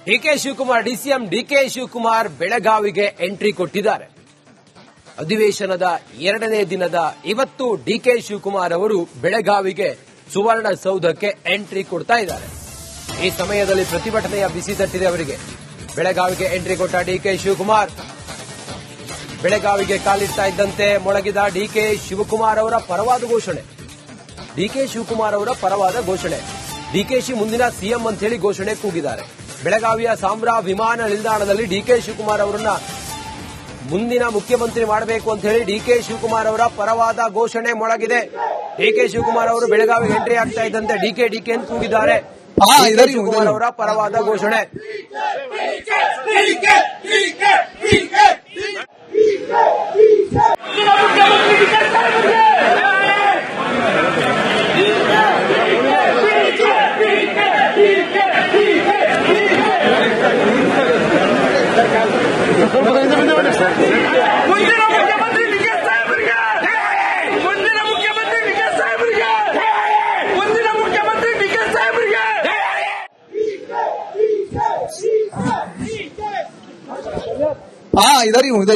DK Shivakumar DCM D K Shivakumar ಬೆಳಗಾವಿಗೆ entry ಕೊಟ್ಟಿದ್ದಾರೆ. ಅಧಿವೇಶನದ 2ನೇ ದಿನದ ಇವತ್ತು ಡಿಕೆ ಶಿವಕುಮಾರ್ ಅವರು ಬೆಳಗಾವಿಗೆ ಸುವರ್ಣಸೌಧಕ್ಕೆ ಎಂಟ್ರಿ ಕೊಡ್ತಾ ಇದ್ದಾರೆ. ಈ ಸಮಯದಲ್ಲಿ ಪ್ರತಿಭಟನೆಯ ಬಿಸಿ ತಟ್ಟಿದೆ ಅವರಿಗೆ. ಬೆಳಗಾವಿಗೆ ಎಂಟ್ರಿ ಕೊಟ್ಟ ಡಿಕೆ ಶಿವಕುಮಾರ್ ಬೆಳಗಾವಿಗೆ ಕಾಲಿಡ್ತಾ ಇದ್ದಂತೆ ಮೊಳಗಿದ ಡಿಕೆ ಶಿವಕುಮಾರ್ ಅವರ ಪರವಾದ ಘೋಷಣೆ. ಡಿಕೆ ಶಿವಕುಮಾರ್ ಅವರ ಪರವಾದ ಘೋಷಣೆ. ಡಿಕೆಶಿ ಮುಂದಿನ ಸಿಎಂ ಅಂತ ಹೇಳಿ ಘೋಷಣೆ ಕೂಗಿದ್ದಾರೆ. ಬೆಳಗಾವಿಯ ಸಾಂಬ್ರಾ ವಿಮಾನ ನಿಲ್ದಾಣದಲ್ಲಿ ಡಿಕೆ ಶಿವಕುಮಾರ್ ಅವರನ್ನ ಮುಂದಿನ ಮುಖ್ಯಮಂತ್ರಿ ಮಾಡಬೇಕು ಅಂತ ಹೇಳಿ ಡಿಕೆ ಶಿವಕುಮಾರ್ ಅವರ ಪರವಾದ ಘೋಷಣೆ ಮೊಳಗಿದೆ. ಡಿಕೆ ಶಿವಕುಮಾರ್ ಅವರು ಬೆಳಗಾವಿಗೆ ಎಂಟ್ರಿ ಆಗ್ತಾ ಇದ್ದಂತೆ ಡಿಕೆ ಅಂತ ಕೂಗಿದ್ದಾರೆ. ಶಿವಕುಮಾರ್ ಅವರ ಪರವಾದ ಘೋಷಣೆ. इधर ही हूँ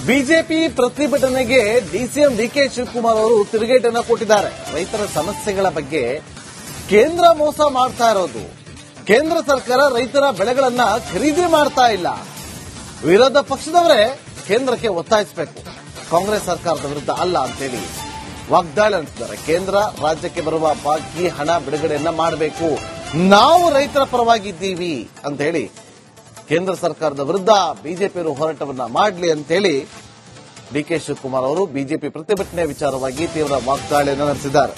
ಬಿಜೆಪಿ ಪ್ರತಿಭಟನೆಗೆ ಡಿಸಿಎಂ ಡಿಕೆ ಶಿವಕುಮಾರ್ ಅವರು ತಿರುಗೇಟನ್ನು ಕೊಟ್ಟಿದ್ದಾರೆ. ರೈತರ ಸಮಸ್ಯೆಗಳ ಬಗ್ಗೆ ಕೇಂದ್ರ ಮೋಸ ಮಾಡ್ತಾ ಇರೋದು, ಕೇಂದ್ರ ಸರ್ಕಾರ ರೈತರ ಬೆಳೆಗಳನ್ನ ಖರೀದಿ ಮಾಡ್ತಾ ಇಲ್ಲ, ವಿರೋಧ ಪಕ್ಷದವರೇ ಕೇಂದ್ರಕ್ಕೆ ಒತ್ತಾಯಿಸಬೇಕು, ಕಾಂಗ್ರೆಸ್ ಸರ್ಕಾರದ ವಿರುದ್ಧ ಅಲ್ಲ ಅಂತೇಳಿ ವಾಗ್ದಾಳಿ ನಡೆಸಿದ್ದಾರೆ. ಕೇಂದ್ರ ರಾಜ್ಯಕ್ಕೆ ಬರುವ ಬಾಕಿ ಹಣ ಬಿಡುಗಡೆಯನ್ನ ಮಾಡಬೇಕು, ನಾವು ರೈತರ ಪರವಾಗಿದ್ದೀವಿ ಅಂತ ಹೇಳಿ ಕೇಂದ್ರ ಸರ್ಕಾರದ ವಿರುದ್ಧ ಬಿಜೆಪಿಯವರು ಹೋರಾಟವನ್ನ ಮಾಡಲಿ ಅಂತೇಳಿ ಡಿಕೆ ಶಿವಕುಮಾರ್ ಅವರು ಬಿಜೆಪಿ ಪ್ರತಿಭಟನೆ ವಿಚಾರವಾಗಿ ತೀವ್ರ ವಾಗ್ದಾಳಿಯನ್ನು ನಡೆಸಿದ್ದಾರೆ.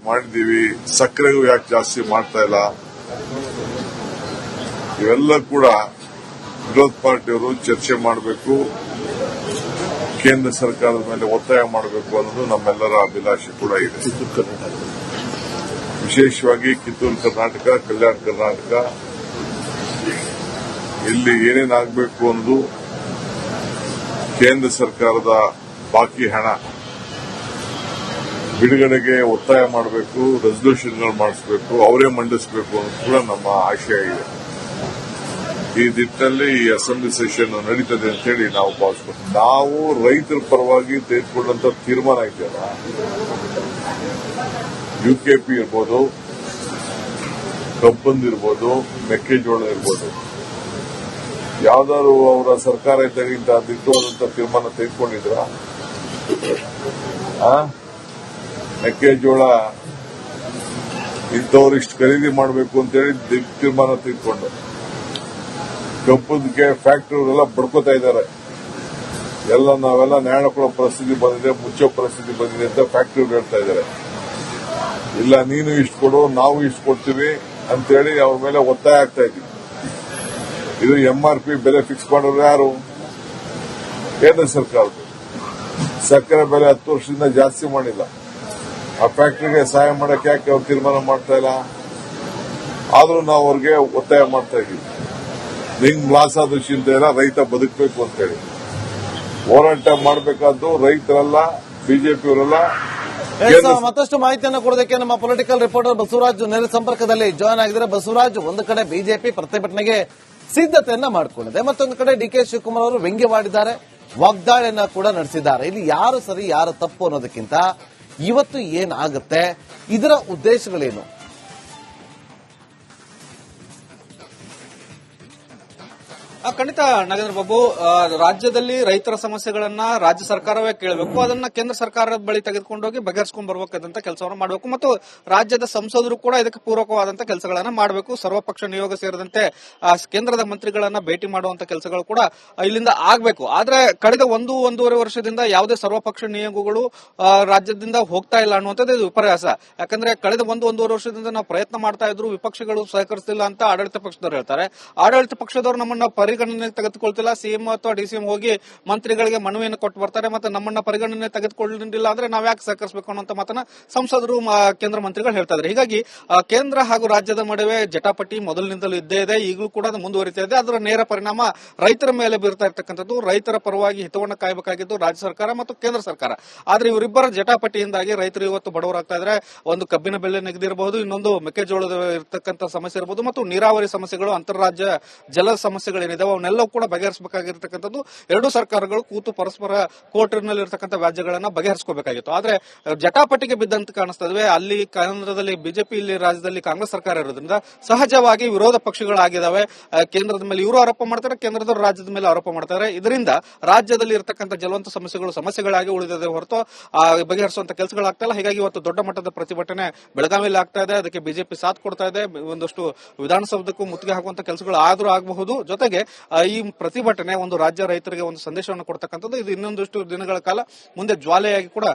ಮಾಡಿದ್ದೀವಿ, ಸಕ್ಕರೆಗೂ ಯಾಕೆ ಜಾಸ್ತಿ ಮಾಡ್ತಾ ಇಲ್ಲ, ಇವೆಲ್ಲ ಕೂಡ ವಿರೋಧ ಪಾರ್ಟಿಯವರು ಚರ್ಚೆ ಮಾಡಬೇಕು, ಕೇಂದ್ರ ಸರ್ಕಾರದ ಮೇಲೆ ಒತ್ತಾಯ ಮಾಡಬೇಕು ಅನ್ನೋದು ನಮ್ಮೆಲ್ಲರ ಅಭಿಲಾಷೆ ಕೂಡ ಇದೆ. ವಿಶೇಷವಾಗಿ ಕಿತ್ತೂರು ಕರ್ನಾಟಕ, ಕಲ್ಯಾಣ ಕರ್ನಾಟಕ ಇಲ್ಲಿ ಏನೇನಾಗಬೇಕು ಅನ್ನೋದು ಕೇಂದ್ರ ಸರ್ಕಾರದ ಬಾಕಿ ಹಣ ಬಿಡುಗಡೆಗೆ ಒತ್ತಾಯ ಮಾಡಬೇಕು, ರೆಸಲ್ಯೂಷನ್ಗಳು ಮಾಡಿಸಬೇಕು, ಅವರೇ ಮಂಡಿಸಬೇಕು ಅನ್ನೋದು ಕೂಡ ನಮ್ಮ ಆಶಯ ಇದೆ. ಈ ನಿಟ್ಟಿನಲ್ಲಿ ಈ ಅಸೆಂಬ್ಲಿ ಸೆಷನ್ ನಡೀತದೆ ಅಂತ ಹೇಳಿ ನಾವು ಭಾವಿಸ್ಬೇಕು. ನಾವು ರೈತರ ಪರವಾಗಿ ತೆಗೆದುಕೊಂಡಂತ ತೀರ್ಮಾನ ಇದೆಯಲ್ಲ, ಯುಕೆಪಿ ಇರ್ಬೋದು, ಕಬ್ಬಂದಿರ್ಬೋದು, ಮೆಕ್ಕೆಜೋಳ ಇರ್ಬೋದು, ಯಾವ್ದಾದ್ರು ಅವರ ಸರ್ಕಾರ ಇದ್ದಾಗಿಂತ ದಿಟ್ಟವಾದಂತ ತೀರ್ಮಾನ ತೆಗೆದುಕೊಂಡಿದ್ರ? ಮೆಕ್ಕೆಜೋಳ ಇಂಥವ್ರಿಷ್ಟು ಖರೀದಿ ಮಾಡಬೇಕು ಅಂತೇಳಿ ತೀರ್ಮಾನ ತೆಗೆದುಕೊಂಡು, ಕಬ್ಬಕ್ಕೆ ಫ್ಯಾಕ್ಟರಿಯವರೆಲ್ಲ ಬಡ್ಕೋತಾ ಇದ್ದಾರೆ. ನಾವೆಲ್ಲ ನ್ಯಾಯ ಕೊಡೋ ಪರಿಸ್ಥಿತಿ ಬಂದಿದೆ, ಮುಚ್ಚೋ ಪರಿಸ್ಥಿತಿ ಬಂದಿದೆ ಅಂತ ಫ್ಯಾಕ್ಟರಿ ಹೇಳ್ತಾ ಇದ್ದಾರೆ. ಇಲ್ಲ, ನೀನು ಇಷ್ಟು ಕೊಡು, ನಾವು ಇಷ್ಟು ಕೊಡ್ತೀವಿ ಅಂತೇಳಿ ಅವ್ರ ಮೇಲೆ ಒತ್ತಾಯ ಆಗ್ತಾ ಇದ್ದೀವಿ. ಇದು MRP ಬೆಲೆ ಫಿಕ್ಸ್ ಮಾಡೋರು ಯಾರು? ಕೇಂದ್ರ ಸರ್ಕಾರ. ಸಕ್ಕರೆ ಬೆಲೆ 10 ವರ್ಷದಿಂದ ಜಾಸ್ತಿ ಮಾಡಿಲ್ಲ. ಆ ಫ್ಯಾಕ್ಟರಿಗೆ ಸಹಾಯ ಮಾಡಕ್ಕೆ ಯಾಕೆ ಅವ್ರು ತೀರ್ಮಾನ ಮಾಡ್ತಾ ಇಲ್ಲ? ಆದ್ರೂ ನಾವು ಅವ್ರಿಗೆ ಒತ್ತಾಯ ಮಾಡ್ತಾ ಇದ್ದೀವಿ. ನಿಂಗ್ ಲಾಸ್ ಆದ ಚಿಂತೆ ಇಲ್ಲ, ರೈತ ಬದುಕಬೇಕು ಅಂತೇಳಿ ಹೋರಾಟ ಮಾಡಬೇಕಾದ್ದು ರೈತರಲ್ಲ, ಬಿಜೆಪಿಯವರಲ್ಲ. ಮತ್ತಷ್ಟು ಮಾಹಿತಿಯನ್ನು ಕೊಡೋದಕ್ಕೆ ನಮ್ಮ ಪೊಲಿಟಿಕಲ್ ರಿಪೋರ್ಟರ್ ಬಸವರಾಜ್ ನೇರ ಸಂಪರ್ಕದಲ್ಲಿ ಜಾಯ್ನ್ ಆಗಿದ್ದಾರೆ. ಬಸವರಾಜ್, ಒಂದು ಕಡೆ ಬಿಜೆಪಿ ಪ್ರತಿಭಟನೆಗೆ ಸಿದ್ಧತೆಯನ್ನ ಮಾಡಿಕೊಂಡಿದೆ, ಮತ್ತೊಂದು ಕಡೆ ಡಿಕೆ ಶಿವಕುಮಾರ್ ಅವರು ವ್ಯಂಗ್ಯವಾಡಿದ್ದಾರೆ, ವಾಗ್ದಾಳಿಯನ್ನ ಕೂಡ ನಡೆಸಿದ್ದಾರೆ. ಇಲ್ಲಿ ಯಾರು ಸರಿ ಯಾರು ತಪ್ಪು ಅನ್ನೋದಕ್ಕಿಂತ ಇವತ್ತು ಏನಾಗುತ್ತೆ, ಇದರ ಉದ್ದೇಶಗಳೇನು? ಖಂಡಿತ ನಾಗೇಂದ್ರ ಬಾಬು, ರಾಜ್ಯದಲ್ಲಿ ರೈತರ ಸಮಸ್ಯೆಗಳನ್ನ ರಾಜ್ಯ ಸರ್ಕಾರವೇ ಕೇಳಬೇಕು, ಅದನ್ನ ಕೇಂದ್ರ ಸರ್ಕಾರದ ಬಳಿ ತೆಗೆದುಕೊಂಡೋಗಿ ಬಗೆಹರಿಸಿಕೊಂಡು ಬರಬೇಕಾದಂತ ಕೆಲಸವನ್ನು ಮಾಡಬೇಕು ಮತ್ತು ರಾಜ್ಯದ ಸಂಸದರು ಕೂಡ ಇದಕ್ಕೆ ಪೂರಕವಾದಂತ ಕೆಲಸಗಳನ್ನ ಮಾಡಬೇಕು. ಸರ್ವಪಕ್ಷ ನಿಯೋಗ ಸೇರಿದಂತೆ ಕೇಂದ್ರದ ಮಂತ್ರಿಗಳನ್ನ ಭೇಟಿ ಮಾಡುವಂತ ಕೆಲಸಗಳು ಕೂಡ ಇಲ್ಲಿಂದ ಆಗಬೇಕು. ಆದ್ರೆ ಕಳೆದ ಒಂದೂವರೆ ವರ್ಷದಿಂದ ಯಾವುದೇ ಸರ್ವಪಕ್ಷ ನಿಯೋಗಗಳು ರಾಜ್ಯದಿಂದ ಹೋಗ್ತಾ ಇಲ್ಲ ಅನ್ನುವಂಥದ್ದು ಇದು ವಿಪರ್ಯಾಸ. ಯಾಕಂದ್ರೆ ಕಳೆದ ಒಂದೂವರೆ ವರ್ಷದಿಂದ ನಾವು ಪ್ರಯತ್ನ ಮಾಡ್ತಾ ಇದ್ರು, ವಿಪಕ್ಷಗಳು ಸಹಕರಿಸಲಿಲ್ಲ ಅಂತ ಆಡಳಿತ ಪಕ್ಷದವರು ಹೇಳ್ತಾರೆ. ಆಡಳಿತ ಪಕ್ಷದವರು ನಮ್ಮನ್ನ ಪರಿಗಣನೆ ತೆಗೆದುಕೊಳ್ತಿಲ್ಲ. ಸಿಎಂ ಅಥವಾ ಡಿಸಿಎಂ ಹೋಗಿ ಮಂತ್ರಿಗಳಿಗೆ ಮನವಿಯನ್ನು ಕೊಟ್ಟು ಬರ್ತಾರೆ, ಮತ್ತೆ ನಮ್ಮನ್ನ ಪರಿಗಣನೆ ತೆಗೆದುಕೊಳ್ಳಲಿಲ್ಲ ಅಂದ್ರೆ ನಾವ್ ಯಾಕೆ ಸಹಕರಿಸಬೇಕು ಅನ್ನೋ ಮಾತನ್ನ ಸಂಸದರು ಕೇಂದ್ರ ಮಂತ್ರಿಗಳು ಹೇಳ್ತಾ ಇದ್ದಾರೆ. ಹೀಗಾಗಿ ಕೇಂದ್ರ ಹಾಗೂ ರಾಜ್ಯದ ನಡುವೆ ಜಟಾಪಟಿ ಮೊದಲಿನಿಂದಲೂ ಇದ್ದೇ ಇದೆ, ಈಗಲೂ ಕೂಡ ಅದು ಮುಂದುವರಿತಾ ಇದೆ. ಅದರ ನೇರ ಪರಿಣಾಮ ರೈತರ ಮೇಲೆ ಬೀರ್ತಾ ಇರ್ತಕ್ಕಂಥದ್ದು. ರೈತರ ಪರವಾಗಿ ಹಿತವನ್ನು ಕಾಯಬೇಕಾಗಿದ್ದು ರಾಜ್ಯ ಸರ್ಕಾರ ಮತ್ತು ಕೇಂದ್ರ ಸರ್ಕಾರ. ಆದ್ರೆ ಇವರಿಬ್ಬರ ಜಟಾಪಟಿಯಿಂದಾಗಿ ರೈತರು ಇವತ್ತು ಬಡವರಾಗ್ತಾ ಇದ್ದಾರೆ. ಒಂದು ಕಬ್ಬಿನ ಬೆಲೆ ನಿಗದಿ ಇರಬಹುದು, ಇನ್ನೊಂದು ಮೆಕ್ಕೆಜೋಳದ ಇರತಕ್ಕಂಥ ಸಮಸ್ಯೆ ಇರಬಹುದು, ಮತ್ತು ನೀರಾವರಿ ಸಮಸ್ಯೆಗಳು, ಅಂತಾರಾಜ್ಯ ಜಲ ಸಮಸ್ಯೆಗಳೇನಿದಾವೆ ಅವನ್ನೆಲ್ಲವೂ ಕೂಡ ಬಗೆಹರಿಸಬೇಕಾಗಿರ್ತಕ್ಕಂಥದ್ದು. ಎರಡೂ ಸರ್ಕಾರಗಳು ಕೂತು ಪರಸ್ಪರ ಕೋರ್ಟಿನಲ್ಲಿರ್ತಕ್ಕಂಥ ವ್ಯಾಜ್ಯಗಳನ್ನ ಬಗೆಹರಿಸಬೇಕಾಗಿತ್ತು. ಆದ್ರೆ ಜಟಾಪಟಿಗೆ ಬಿದ್ದಂತ ಕಾಣಿಸ್ತಾ ಇವೆ. ಅಲ್ಲಿ ಕೇಂದ್ರದಲ್ಲಿ ಬಿಜೆಪಿ, ಇಲ್ಲಿ ರಾಜ್ಯದಲ್ಲಿ ಕಾಂಗ್ರೆಸ್ ಸರ್ಕಾರ ಇರೋದ್ರಿಂದ ಸಹಜವಾಗಿ ವಿರೋಧ ಪಕ್ಷಗಳಾಗಿದ್ದಾವೆ. ಕೇಂದ್ರದ ಮೇಲೆ ಇವರು ಆರೋಪ ಮಾಡ್ತಾರೆ, ಕೇಂದ್ರದ ರಾಜ್ಯದ ಮೇಲೆ ಆರೋಪ ಮಾಡ್ತಾರೆ. ಇದರಿಂದ ರಾಜ್ಯದಲ್ಲಿ ಇರತಕ್ಕಂಥ ಜಲವಂತ ಸಮಸ್ಯೆಗಳಾಗಿ ಉಳಿದಿದೆ ಹೊರತು ಬಗೆಹರಿಸುವಂತ ಕೆಲಸಗಳಾಗ್ತಾ ಇಲ್ಲ. ಹೀಗಾಗಿ ಇವತ್ತು ದೊಡ್ಡ ಮಟ್ಟದ ಪ್ರತಿಭಟನೆ ಬೆಳಗಾವಿಯಲ್ಲಿ ಆಗ್ತಾ ಇದೆ. ಅದಕ್ಕೆ ಬಿಜೆಪಿ ಸಾಥ್ ಕೊಡ್ತಾ ಇದೆ. ಒಂದಷ್ಟು ವಿಧಾನಸೌಧಕ್ಕೂ ಮುತ್ತಿಗೆ ಹಾಕುವಂತ ಕೆಲಸಗಳು ಆದ್ರೂ ಆಗಬಹುದು. ಜೊತೆಗೆ ಈ ಪ್ರತಿಭಟನೆ ಒಂದು ರಾಜ್ಯ ರೈತರಿಗೆ ಒಂದು ಸಂದೇಶವನ್ನು ಕೊಡ್ತಕ್ಕಂಥದ್ದು. ಇದು ಇನ್ನೊಂದಷ್ಟು ದಿನಗಳ ಕಾಲ ಮುಂದೆ ಜ್ವಾಲೆಯಾಗಿ ಕೂಡ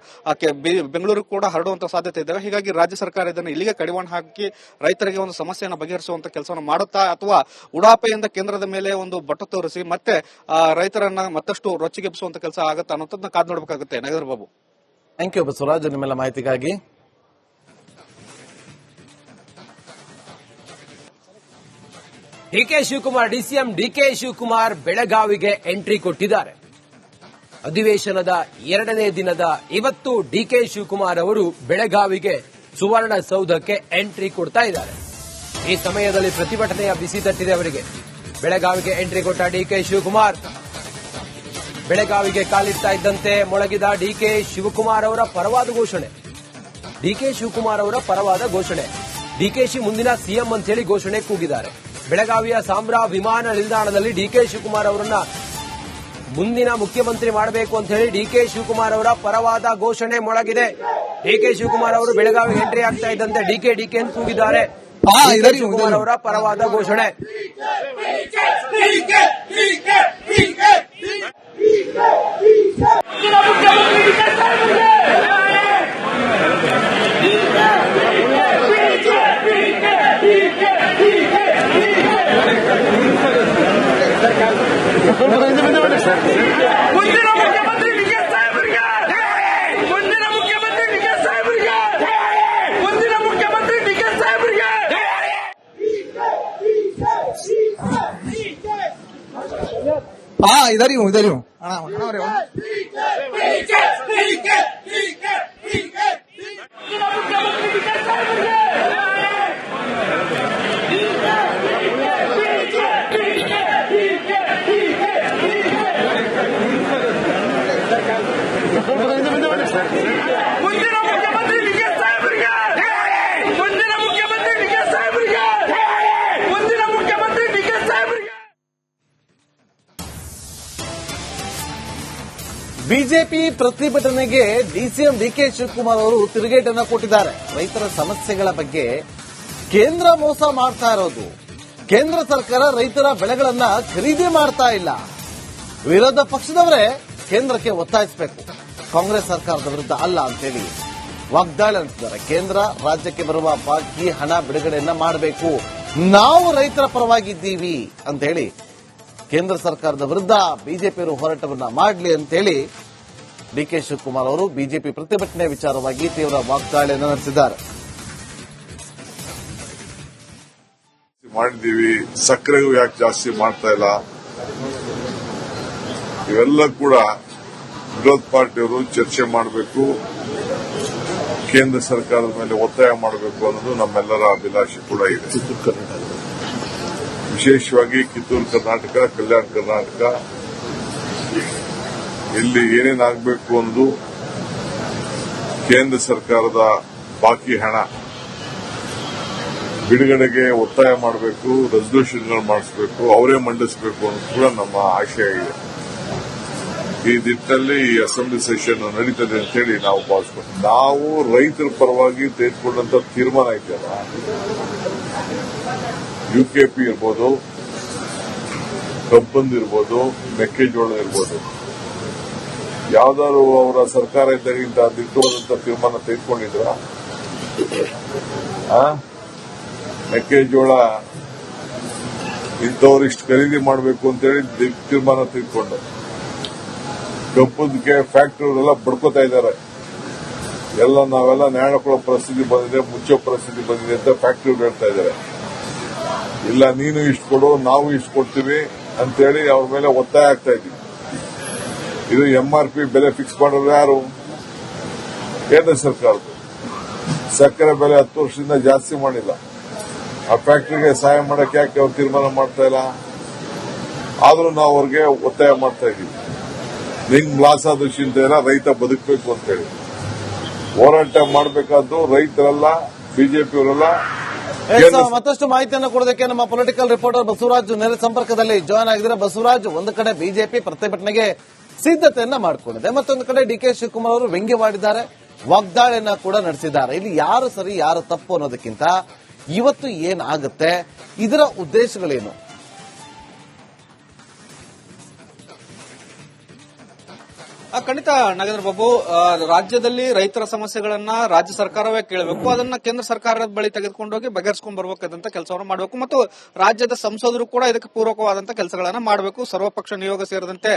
ಬೆಂಗಳೂರು ಕೂಡ ಹರಡುವಂತ ಸಾಧ್ಯತೆ ಇದ್ದಾವೆ. ಹೀಗಾಗಿ ರಾಜ್ಯ ಸರ್ಕಾರ ಇದನ್ನು ಇಲ್ಲಿಗೆ ಕಡಿವಾಣ ಹಾಕಿ ರೈತರಿಗೆ ಒಂದು ಸಮಸ್ಯೆಯನ್ನು ಬಗೆಹರಿಸುವಂತ ಕೆಲಸವನ್ನು ಮಾಡುತ್ತಾ ಅಥವಾ ಉಡಾಪೆಯಿಂದ ಕೇಂದ್ರದ ಮೇಲೆ ಒಂದು ಬೊಟ್ಟು ತೋರಿಸಿ ಮತ್ತೆ ರೈತರನ್ನ ಮತ್ತಷ್ಟು ರೊಚ್ಚಿಗೆಬ್ಬಿಸುವಂತ ಕೆಲಸ ಆಗುತ್ತಾ ಅನ್ನೋದನ್ನ ಕಾದು ನೋಡಬೇಕಾಗುತ್ತೆ. ನಗರ ಬಾಬು, ಥ್ಯಾಂಕ್ ಯು ಬಸವರಾಜ್, ನಿಮ್ಮೆಲ್ಲ ಮಾಹಿತಿಗಾಗಿ. ಡಿಸಿಎಂ ಡಿಕೆ ಶಿವಕುಮಾರ್ ಬೆಳಗಾವಿಗೆ ಎಂಟ್ರಿ ಕೊಟ್ಟಿದ್ದಾರೆ. ಅಧಿವೇಶನದ 2ನೇ ದಿನದ ಇವತ್ತು ಡಿಕೆ ಶಿವಕುಮಾರ್ ಅವರು ಬೆಳಗಾವಿಗೆ ಸುವರ್ಣಸೌಧಕ್ಕೆ ಎಂಟ್ರಿ ಕೊಡ್ತಾ ಇದ್ದಾರೆ. ಈ ಸಮಯದಲ್ಲಿ ಪ್ರತಿಭಟನೆಯ ಬಿಸಿ ತಟ್ಟಿದೆ ಅವರಿಗೆ. ಬೆಳಗಾವಿಗೆ ಎಂಟ್ರಿ ಕೊಟ್ಟ ಡಿಕೆ ಶಿವಕುಮಾರ್ ಬೆಳಗಾವಿಗೆ ಕಾಲಿಡ್ತಾ ಇದ್ದಂತೆ ಮೊಳಗಿದ ಡಿಕೆ ಶಿವಕುಮಾರ್ ಅವರ ಪರವಾದ ಘೋಷಣೆ. ಡಿಕೆಶಿ ಮುಂದಿನ ಸಿಎಂ ಅಂತ ಹೇಳಿ ಘೋಷಣೆ ಕೂಗಿದ್ದಾರೆ. ಬೆಳಗಾವಿಯ ಸಾಂಬ್ರಾ ವಿಮಾನ ನಿಲ್ದಾಣದಲ್ಲಿ ಡಿಕೆ ಶಿವಕುಮಾರ್ ಅವರನ್ನ ಮುಂದಿನ ಮುಖ್ಯಮಂತ್ರಿ ಮಾಡಬೇಕು ಅಂತ ಹೇಳಿ ಡಿಕೆ ಶಿವಕುಮಾರ್ ಅವರ ಪರವಾದ ಘೋಷಣೆ ಮೊಳಗಿದೆ. ಡಿಕೆ ಶಿವಕುಮಾರ್ ಅವರು ಬೆಳಗಾವಿಗೆ ಎಂಟ್ರಿ ಆಗ್ತಾ ಇದ್ದಂತೆ ಡಿಕೆ ಅಂತ ಕೂಗಿದ್ದಾರೆ. ಡಿಕೆ ಶಿವಕುಮಾರ್ ಅವರ ಪರವಾದ ಘೋಷಣೆ. इधर ही हूँ ಬಿಜೆಪಿ ಪ್ರತಿಭಟನೆಗೆ ಡಿಸಿಎಂ ಡಿಕೆ ಶಿವಕುಮಾರ್ ಅವರು ತಿರುಗೇಟನ್ನ ಕೊಟ್ಟಿದ್ದಾರೆ. ರೈತರ ಸಮಸ್ಯೆಗಳ ಬಗ್ಗೆ ಕೇಂದ್ರ ಮೋಸ ಮಾಡ್ತಾ ಇರೋದು, ಕೇಂದ್ರ ಸರ್ಕಾರ ರೈತರ ಬೆಳೆಗಳನ್ನ ಖರೀದಿ ಮಾಡ್ತಾ ಇಲ್ಲ, ವಿರೋಧ ಪಕ್ಷದವರೇ ಕೇಂದ್ರಕ್ಕೆ ಒತ್ತಾಯಿಸಬೇಕು, ಕಾಂಗ್ರೆಸ್ ಸರ್ಕಾರದ ವಿರುದ್ಧ ಅಲ್ಲ ಅಂತೇಳಿ ವಾಗ್ದಾಳಿ ನಡೆಸಿದ್ದಾರೆ. ಕೇಂದ್ರ ರಾಜ್ಯಕ್ಕೆ ಬರುವ ಬಾಕಿ ಹಣ ಬಿಡುಗಡೆಯನ್ನ ಮಾಡಬೇಕು, ನಾವು ರೈತರ ಪರವಾಗಿದ್ದೀವಿ ಅಂತ ಹೇಳಿ ಕೇಂದ್ರ ಸರ್ಕಾರದ ವಿರುದ್ಧ ಬಿಜೆಪಿಯವರು ಹೋರಾಟವನ್ನ ಮಾಡಲಿ ಅಂತೇಳಿ ಡಿಕೆ ಶಿವಕುಮಾರ್ ಅವರು ಬಿಜೆಪಿ ಪ್ರತಿಭಟನೆ ವಿಚಾರವಾಗಿ ತೀವ್ರ ವಾಗ್ದಾಳಿಯನ್ನು ನಡೆಸಿದ್ದಾರೆ. ಮಾಡಿದೀವಿ, ಸಕ್ಕರೆಗೂ ಯಾಕೆ ಜಾಸ್ತಿ ಮಾಡ್ತಾ ಇಲ್ಲ, ಇವೆಲ್ಲ ಕೂಡ ವಿರೋಧ ಪಾರ್ಟಿಯವರು ಚರ್ಚೆ ಮಾಡಬೇಕು, ಕೇಂದ್ರ ಸರ್ಕಾರದ ಮೇಲೆ ಒತ್ತಾಯ ಮಾಡಬೇಕು ಅನ್ನೋದು ನಮ್ಮೆಲ್ಲರ ಅಭಿಲಾಷೆ ಕೂಡ ಇದೆ. ವಿಶೇಷವಾಗಿ ಕಿತ್ತೂರು ಕರ್ನಾಟಕ, ಕಲ್ಯಾಣ ಕರ್ನಾಟಕ ಇಲ್ಲಿ ಏನೇನಾಗಬೇಕು ಅನ್ನೋದು ಕೇಂದ್ರ ಸರ್ಕಾರದ ಬಾಕಿ ಹಣ ಬಿಡುಗಡೆಗೆ ಒತ್ತಾಯ ಮಾಡಬೇಕು, ರೆಸಲ್ಯೂಷನ್ಗಳು ಮಾಡಿಸಬೇಕು, ಅವರೇ ಮಂಡಿಸಬೇಕು ಅಂತ ಕೂಡ ನಮ್ಮ ಆಶಯ ಇದೆ. ಈ ನಿಟ್ಟಿನಲ್ಲಿ ಈ ಅಸೆಂಬ್ಲಿ ಸೆಷನ್ ನಡೀತದೆ ಅಂತೇಳಿ ನಾವು ಭಾವಿಸ್ಕೊಂಡು, ನಾವು ರೈತರ ಪರವಾಗಿ ತೆಗೆದುಕೊಂಡಂತ ತೀರ್ಮಾನ ಇದೆಯಲ್ಲ, ಯುಕೆಪಿ ಇರ್ಬೋದು, ಕಬ್ಬಂದು ಇರ್ಬೋದು, ಮೆಕ್ಕೆಜೋಳ ಇರ್ಬೋದು, ಯಾವ್ದಾದ್ರು ಅವರ ಸರ್ಕಾರ ಇದ್ದಾಗ ಇಂಥ ದಿಟ್ಟವಾದಂತ ತೀರ್ಮಾನ ತೆಗೆದುಕೊಂಡಿದ್ರ? ಮೆಕ್ಕೆಜೋಳ ಇಂಥವ್ರು ಇಷ್ಟು ಖರೀದಿ ಮಾಡಬೇಕು ಅಂತೇಳಿ ತೀರ್ಮಾನ ತೆಗೆದುಕೊಂಡು, ಕಬ್ಬದಕ್ಕೆ ಫ್ಯಾಕ್ಟರಿಗಳೆಲ್ಲ ಬಡ್ಕೋತಾ ಇದ್ದಾರೆ. ನಾವೆಲ್ಲ ನ್ಯಾಯ ಕೊಡೋ ಪರಿಸ್ಥಿತಿ ಬಂದಿದೆ, ಮುಚ್ಚೋ ಪರಿಸ್ಥಿತಿ ಬಂದಿದೆ ಅಂತ ಫ್ಯಾಕ್ಟರಿಗಳು ಹೇಳ್ತಾ ಇದ್ದಾರೆ. ಇಲ್ಲ ನೀನು ಇಷ್ಟು ಕೊಡು, ನಾವು ಇಷ್ಟು ಕೊಡ್ತೀವಿ ಅಂತೇಳಿ ಅವ್ರ ಮೇಲೆ ಒತ್ತಾಯ ಆಗ್ತಾ ಇದ್ದೀವಿ. ಇದು MRP ಬೆಲೆ ಫಿಕ್ಸ್ ಮಾಡೋರು ಯಾರು? ಕೇಂದ್ರ ಸರ್ಕಾರದ್ದು. ಸಕ್ಕರೆ ಬೆಲೆ 10 ವರ್ಷದಿಂದ ಜಾಸ್ತಿ ಮಾಡಿಲ್ಲ. ಆ ಫ್ಯಾಕ್ಟರಿಗೆ ಸಹಾಯ ಮಾಡಕ್ಕೆ ಯಾಕೆ ಅವ್ರು ತೀರ್ಮಾನ ಮಾಡ್ತಾ ಇಲ್ಲ? ಆದ್ರೂ ನಾವು ಅವ್ರಿಗೆ ಒತ್ತಾಯ ಮಾಡ್ತಾ ಇದ್ದೀವಿ. ನಿಂಗ್ ಲಾಸ್ ಆದ ಚಿಂತೆ ಇಲ್ಲ, ರೈತ ಬದುಕಬೇಕು ಅಂತೇಳಿ ಹೋರಾಟ ಮಾಡಬೇಕಾದ್ದು ರೈತರೆಲ್ಲ, ಬಿಜೆಪಿಯವರೆಲ್ಲ. ಮತ್ತಷ್ಟು ಮಾಹಿತಿಯನ್ನು ಕೊಡೋದಕ್ಕೆ ನಮ್ಮ ಪೊಲಿಟಿಕಲ್ ರಿಪೋರ್ಟರ್ ಬಸವರಾಜ್ ನೇರ ಸಂಪರ್ಕದಲ್ಲಿ ಜಾಯ್ನ್ ಆಗಿದ್ದಾರೆ. ಬಸವರಾಜ್, ಒಂದು ಕಡೆ ಬಿಜೆಪಿ ಪ್ರತಿಭಟನೆಗೆ ಸಿದ್ಧತೆಯನ್ನ ಮಾಡಿಕೊಂಡಿದೆ, ಮತ್ತೊಂದು ಕಡೆ ಡಿ ಕೆ ಶಿವಕುಮಾರ್ ಅವರು ವ್ಯಂಗ್ಯವಾಡಿದ್ದಾರೆ, ವಾಗ್ದಾಳಿಯನ್ನ ಕೂಡ ನಡೆಸಿದ್ದಾರೆ. ಇಲ್ಲಿ ಯಾರು ಸರಿ ಯಾರು ತಪ್ಪು ಅನ್ನೋದಕ್ಕಿಂತ ಇವತ್ತು ಏನಾಗುತ್ತೆ, ಇದರ ಉದ್ದೇಶಗಳೇನು? ಖಂಡಿತ ನಾಗೇಂದ್ರ ಬಾಬು, ರಾಜ್ಯದಲ್ಲಿ ರೈತರ ಸಮಸ್ಯೆಗಳನ್ನ ರಾಜ್ಯ ಸರ್ಕಾರವೇ ಕೇಳಬೇಕು, ಅದನ್ನ ಕೇಂದ್ರ ಸರ್ಕಾರದ ಬಳಿ ತೆಗೆದುಕೊಂಡೋಗಿ ಬಗೆಹರಿಸಿಕೊಂಡು ಬರಬೇಕಾದಂತ ಕೆಲಸವನ್ನು ಮಾಡಬೇಕು ಮತ್ತು ರಾಜ್ಯದ ಸಂಸದರು ಕೂಡ ಇದಕ್ಕೆ ಪೂರಕವಾದಂತಹ ಕೆಲಸಗಳನ್ನ ಮಾಡಬೇಕು. ಸರ್ವಪಕ್ಷ ನಿಯೋಗ ಸೇರಿದಂತೆ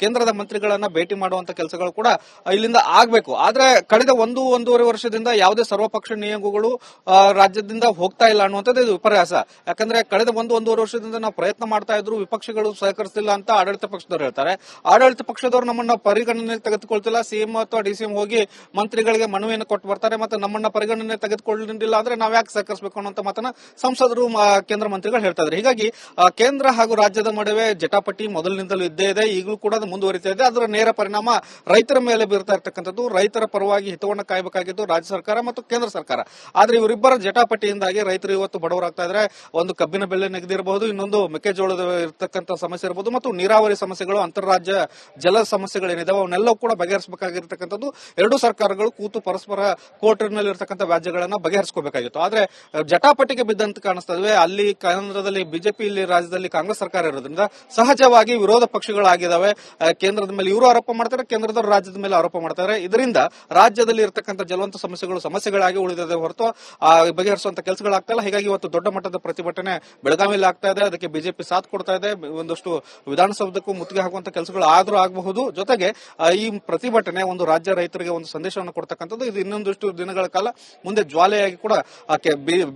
ಕೇಂದ್ರದ ಮಂತ್ರಿಗಳನ್ನ ಭೇಟಿ ಮಾಡುವಂತ ಕೆಲಸಗಳು ಕೂಡ ಇಲ್ಲಿಂದ ಆಗಬೇಕು. ಆದ್ರೆ ಕಳೆದ ಒಂದೂವರೆ ವರ್ಷದಿಂದ ಯಾವುದೇ ಸರ್ವಪಕ್ಷ ನಿಯೋಗಗಳು ರಾಜ್ಯದಿಂದ ಹೋಗ್ತಾ ಇಲ್ಲ ಅನ್ನುವಂಥದ್ದು ಇದು ವಿಪರ್ಯಾಸ. ಯಾಕಂದ್ರೆ ಕಳೆದ ಒಂದೂವರೆ ವರ್ಷದಿಂದ ನಾವು ಪ್ರಯತ್ನ ಮಾಡ್ತಾ ಇದ್ರು, ವಿಪಕ್ಷಗಳು ಸಹಕರಿಸಲಿಲ್ಲ ಅಂತ ಆಡಳಿತ ಪಕ್ಷದವರು ಹೇಳ್ತಾರೆ. ಆಡಳಿತ ಪಕ್ಷದವರು ನಮ್ಮನ್ನ ಪರಿಗಣನೆ ತೆಗೆದುಕೊಳ್ತಿಲ್ಲ. ಸಿಎಂ ಅಥವಾ ಡಿಸಿಎಂ ಹೋಗಿ ಮಂತ್ರಿಗಳಿಗೆ ಮನವಿಯನ್ನು ಕೊಟ್ಟು ಬರ್ತಾರೆ, ಮತ್ತೆ ನಮ್ಮನ್ನ ಪರಿಗಣನೆ ತೆಗೆದುಕೊಳ್ಳಲಿಲ್ಲ ಅಂದ್ರೆ ನಾವ್ ಯಾಕೆ ಸಹಕರಿಸಬೇಕು ಅನ್ನೋ ಮಾತನ್ನ ಸಂಸದರು, ಕೇಂದ್ರ ಮಂತ್ರಿಗಳು ಹೇಳ್ತಾ ಇದ್ದಾರೆ. ಹೀಗಾಗಿ ಕೇಂದ್ರ ಹಾಗೂ ರಾಜ್ಯದ ನಡುವೆ ಜಟಾಪಟಿ ಮೊದಲಿನಿಂದಲೂ ಇದ್ದೇ ಇದೆ, ಈಗಲೂ ಕೂಡ ಅದು ಮುಂದುವರಿತಾ ಇದೆ. ಅದರ ನೇರ ಪರಿಣಾಮ ರೈತರ ಮೇಲೆ ಬೀರ್ತಾ ಇರ್ತಕ್ಕಂಥದ್ದು. ರೈತರ ಪರವಾಗಿ ಹಿತವನ್ನು ಕಾಯಬೇಕಾಗಿದ್ದು ರಾಜ್ಯ ಸರ್ಕಾರ ಮತ್ತು ಕೇಂದ್ರ ಸರ್ಕಾರ. ಆದ್ರೆ ಇವರಿಬ್ಬರ ಜಟಾಪಟಿಯಿಂದಾಗಿ ರೈತರು ಇವತ್ತು ಬಡವರಾಗ್ತಾ ಇದ್ದಾರೆ. ಒಂದು ಕಬ್ಬಿನ ಬೆಲೆ ನಿಗದಿರಬಹುದು, ಇನ್ನೊಂದು ಮೆಕ್ಕೆಜೋಳದ ಇರತಕ್ಕಂಥ ಸಮಸ್ಯೆ ಇರಬಹುದು, ಮತ್ತು ನೀರಾವರಿ ಸಮಸ್ಯೆಗಳು, ಅಂತಾರಾಜ್ಯ ಜಲ ಸಮಸ್ಯೆಗಳೇನಿದೆ ಅವನ್ನೆಲ್ಲವೂ ಕೂಡ ಬಗೆಹರಿಸಬೇಕಾಗಿರ್ತಕ್ಕಂಥದ್ದು. ಎರಡೂ ಸರ್ಕಾರಗಳು ಕೂತು ಪರಸ್ಪರ ಕೋರ್ಟ್ನಲ್ಲಿ ಇರತಕ್ಕಂಥ ವ್ಯಾಜ್ಯಗಳನ್ನ ಬಗೆಹರಿಸಬೇಕಾಗಿತ್ತು. ಆದ್ರೆ ಜಟಾಪಟಿಗೆ ಬಿದ್ದಂತ ಕಾಣಿಸ್ತಾ ಇವೆ. ಅಲ್ಲಿ ಕೇಂದ್ರದಲ್ಲಿ ಬಿಜೆಪಿ, ಇಲ್ಲಿ ರಾಜ್ಯದಲ್ಲಿ ಕಾಂಗ್ರೆಸ್ ಸರ್ಕಾರ ಇರೋದ್ರಿಂದ ಸಹಜವಾಗಿ ವಿರೋಧ ಪಕ್ಷಗಳಾಗಿದ್ದಾವೆ. ಕೇಂದ್ರದ ಮೇಲೆ ಇವರು ಆರೋಪ ಮಾಡ್ತಾರೆ, ಕೇಂದ್ರದವರು ರಾಜ್ಯದ ಮೇಲೆ ಆರೋಪ ಮಾಡ್ತಾರೆ. ಇದರಿಂದ ರಾಜ್ಯದಲ್ಲಿ ಇರತಕ್ಕಂಥ ಜಲವಂತ ಸಮಸ್ಯೆಗಳು ಸಮಸ್ಯೆಗಳಾಗಿ ಉಳಿದಿದೆ ಹೊರತು ಬಗೆಹರಿಸುವಂತ ಕೆಲಸಗಳಾಗ್ತಾ ಇಲ್ಲ. ಹೀಗಾಗಿ ಇವತ್ತು ದೊಡ್ಡ ಮಟ್ಟದ ಪ್ರತಿಭಟನೆ ಬೆಳಗಾವಿಯಲ್ಲಿ ಆಗ್ತಾ ಇದೆ. ಅದಕ್ಕೆ ಬಿಜೆಪಿ ಸಾಥ್ ಕೊಡ್ತಾ ಇದೆ. ಒಂದಷ್ಟು ವಿಧಾನಸೌಧಕ್ಕೂ ಮುತ್ತಿಗೆ ಹಾಕುವಂತ ಕೆಲಸಗಳು ಆದ್ರೂ ಆಗಬಹುದು. ಜೊತೆಗೆ ಈ ಪ್ರತಿಭಟನೆ ಒಂದು ರಾಜ್ಯ ರೈತರಿಗೆ ಒಂದು ಸಂದೇಶವನ್ನು ಕೊಡ್ತಕ್ಕಂಥದ್ದು. ಇದು ಇನ್ನೊಂದಷ್ಟು ದಿನಗಳ ಕಾಲ ಮುಂದೆ ಜ್ವಾಲೆಯಾಗಿ ಕೂಡ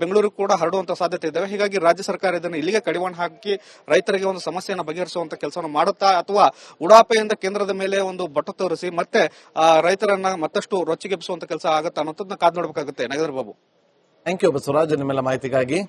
ಬೆಂಗಳೂರಿಗೆ ಕೂಡ ಹರಡುವಂತ ಸಾಧ್ಯತೆ ಇದ್ದಾವೆ. ಹೀಗಾಗಿ ರಾಜ್ಯ ಸರ್ಕಾರ ಇದನ್ನು ಇಲ್ಲಿಗೆ ಕಡಿವಾಣ ಹಾಕಿ ರೈತರಿಗೆ ಒಂದು ಸಮಸ್ಯೆಯನ್ನು ಬಗೆಹರಿಸುವಂತ ಕೆಲಸವನ್ನು ಮಾಡುತ್ತಾ ಅಥವಾ ಉಡಾಪೆಯಿಂದ ಕೇಂದ್ರದ ಮೇಲೆ ಒಂದು ಬಟ ತೋರಿಸಿ ಮತ್ತೆ ರೈತರನ್ನ ಮತ್ತಷ್ಟು ರೊಚ್ಚಿಗೆಬ್ಬಿಸುವಂತ ಕೆಲಸ ಆಗುತ್ತಾ ಅನ್ನೋದನ್ನ ಕಾದು ನೋಡಬೇಕಾಗುತ್ತೆ. ನಾಗೇಂದ್ರ ಬಾಬು, ಥ್ಯಾಂಕ್ ಯು ಬಸವರಾಜ್, ನಿಮ್ಮೆಲ್ಲ ಮಾಹಿತಿಗಾಗಿ.